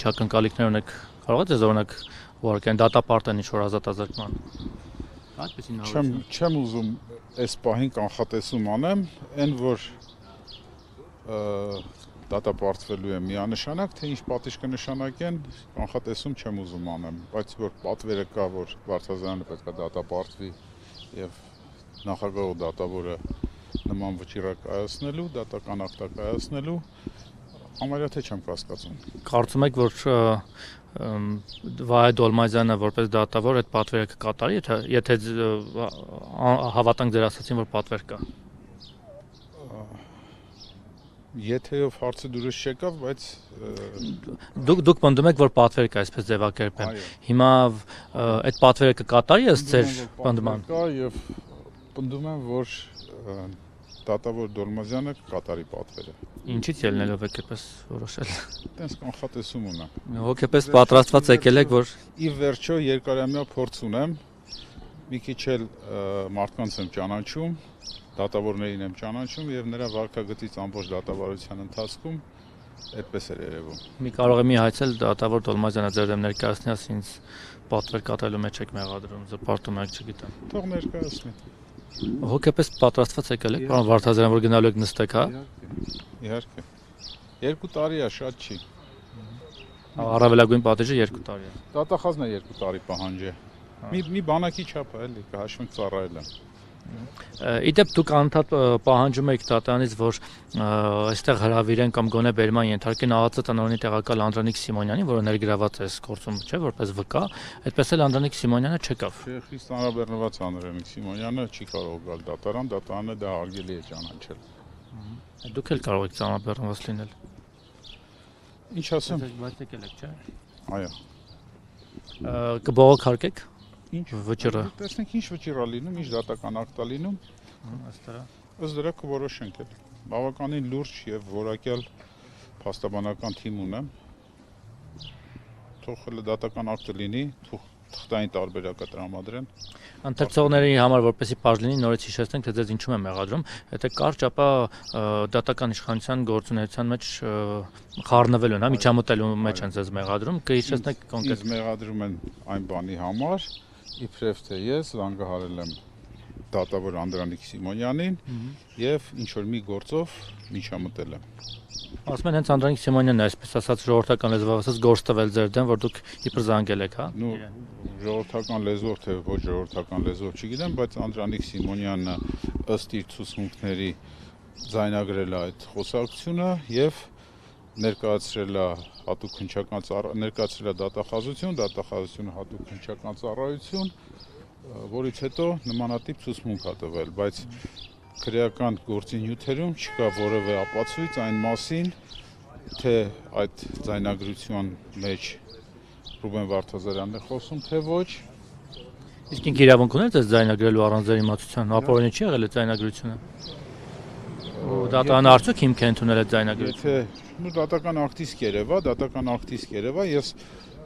ինչ ակնկալիքներ ունեք, կարող եք ձեզ օրինակ ուղարկեն դատապարտեն ինչ-որ ազատազրկման։ Այդպեսին Չեմ ուզում այս պահին կանխատեսում անեմ, այն որ դատապարտվելու է միանշանակ, թե ինչ պատիժ կնշանակեն, կանխատեսում չեմ ուզում անեմ, բայց որ պատվերը կա, որ Վարդազարյանը պետք է դատապարտվի եւ նախագահ դատավորը նման վճիռ կայացնելու, դատական ակտ կայացնելու, համարյա թե չեմ կասկածում։ Կարծում եք, որ Վահե Դոլմազյանը որպես դատավոր այդ պատվերը կկատարի, եթե հավատանք ձեր ասացին, որ պատվեր կա։ Եթեով հարցը դուրս չեկավ, բայց դուք պնդում եք, որ պատվեր կա, այսպես ձևակերպեմ։ Հիմա այդ պատվերը կկատարի ըստ ձեր պնդման։ Կա եւ պնդում եմ, որ դատավոր Դոլմազյանը կկատարի պատվերը։ Ինչից ելնելով եք այդպես որոշել։ Տենց կանխատեսում ունեմ։ Հոգեպես պատրաստված եկել եք, որ ի վերջո երկարամյա փորձ ունեմ, մի քիչ էլ մարդկանց եմ ճանաչում, դատավորներին եմ ճանաչում եւ նրա վարքագծից ամբողջ դատավարության ընթացքում այդպես էր երևում։ Մի կարող է մի հայցել դատավոր Դոլմազյանը ձեր դեմ ներկայացնի, ասի ինձ պատվեր կատարելու մեջ եք մեղադրում, զպարտում եք, չգիտեմ։ Թող ներկայացնի։ Հոգեպես պատրաստված եկել եք, պարոն Վարդազարյան, որ գնալու եք նստեք, հա։ Իհարկե։ 2 տարի է, շատ չի։ Առավելագույն պատիժը 2 տարի է։ Դատախազն է 2 տարի պահանջ է։ Մի բանակի չափ է, էլի, կհաշվենք ծառայել է։ Իդեպ դուք անընդհատ պահանջում եք դատարանից, որ այստեղ հրավիրեն կամ գոնե բերման ենթարկեն ԱԱԾ տնօրենի տեղակալ Անդրանիկ Սիմոնյանին, որը ներգրաված է այս գործում, չէ, որպես վկա, այդպես էլ Անդրանիկ Սիմոնյանը չեկավ։ Չէ, խիստ անհրաժեշտ Անդրանիկ Սիմոնյանը չի կարող գալ դատարանը դա հարգելի է ճանաչել։ Դուք էլ կարող եք ծանրաբեռնված լինել։ Ինչ ասեմ։ Բայց եկել եք, չէ։ Այո։ Կբողոքարկեք։ Ինչ վճիռը։ Տեսնենք ինչ վճիռ է լինում, ինչ դատական ակտ է լինում։ Ըստ դրա կորոշենք էլ։ Բավականին լուրջ եւ որակյալ փաստաբանական թիմ ունեմ։ Թող հələ դատական ակտը լինի, թղթային տարբերակը տրամադրեն։ Ընթերցողների համար որպեսզի պարզ լինի, նորից հիշեցնենք, թե ձեզ ինչու եմ մեղադրում, եթե կարճ ապա դատական իշխանության գործունեության մեջ խառնվելուն, հա, միջամտելու մեջ են ձեզ մեղադրում, կհիշեցնեք կոնկրետ։ Ինձ մեղադրում են այն բանի համար, իբրև թե ես զանգահարել եմ դատավոր Անդրանիկ Սիմոնյանին եւ ինչ որ մի գործով միջամտել եմ։ Ասում են հենց Անդրանիկ Սիմոնյանն է, այսպես ասած ժողովրդական լեզվով ասած գործ տվել ձեր դեմ, որ դուք իբր զանգել եք, հա։ Նու ժողովրդական լեզվով թե ոչ ժողովրդական լեզվով չգիտեմ, բայց Անդրանիկ Սիմոնյանը ըստ իր ցուցմունքների ձայնագրել է այդ խոսակցությունը եւ ներկայացրել է հատուկ քննչական ներկայացրել է դատախազությունը հատուկ քննչական ծառայություն, որից հետո նմանատիպ ցուցմունք է տվել, բայց քրեական գործի նյութերում չկա որևէ ապացույց այն մասին, թե այդ ձայնագրության մեջ Ռուբեն Վարդազարյանն է խոսում, թե ոչ։ Իսկ ինքը իրավունք ուներ ձեզ ձայնագրելու առանց ձեր իմացության, ապօրինի չի եղել այդ ձայնագրությունը։ Դատան արդյոք հիմք է ընդունել այդ ձայնագրությունը։ Եթե դատական ակտից կերևա, ես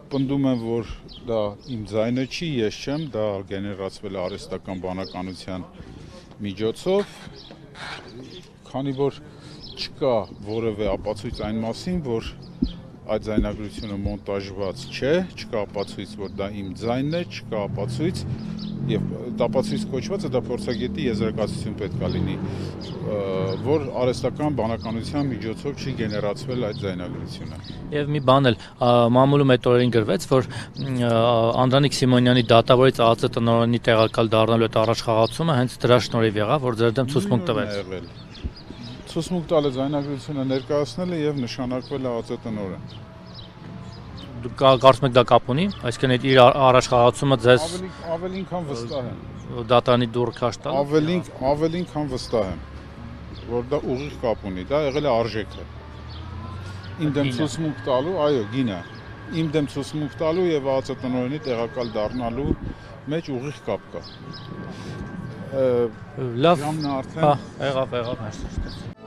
պնդում եմ, որ դա իմ ձայնը չի, ես չեմ, դա գեներացվել է արհեստական բանականության միջոցով, քանի որ չկա որևէ ապացույց այն մասին, որ այդ ձայնագրությունը մոնտաժված չէ, չկա ապացույց, որ դա իմ ձայնն է, չկա ապացույց եւ ապացույց կոչվածը դա փորձագետի եզրակացություն պետք է լինի, որ արհեստական բանականության միջոցով չի գեներացվել այդ ձայնագրությունը։ Եվ մի բան էլ մամուլում այդ օրերին գրվեց, որ Անդրանիկ Սիմոնյանի դատավորից ԱԱԾ տնօրենի տեղակալ դառնալու այդ առաջխաղացումը հենց դրա շնորհիվ եղավ, որ ձեր դեմ ցուցմունք տվեց։ Ցուցմունք տալը ձայնագրությունը ներկայացնելը եւ նշանակվել է ԱԱԾ տնօրեն։ Դուք կարծում եք դա կապ ունի, այսինքն այդ իր առաջխաղացումը ձեզ ավելին քան վստահ եմ։ Դատարանի դուռը քաշ տալ։ Ավելին քան վստահ եմ, որ դա ուղիղ կապ ունի, դա եղել է արժեքը։ Իմ դեմ ցուցմունք տալու, այո, գինը։ Իմ դեմ ցուցմունք տալու եւ ԱԱԾ տնօրենի տեղակալ դառնալու մեջ ուղիղ կապ կա։ Լավ, ժամն արդեն եղավ,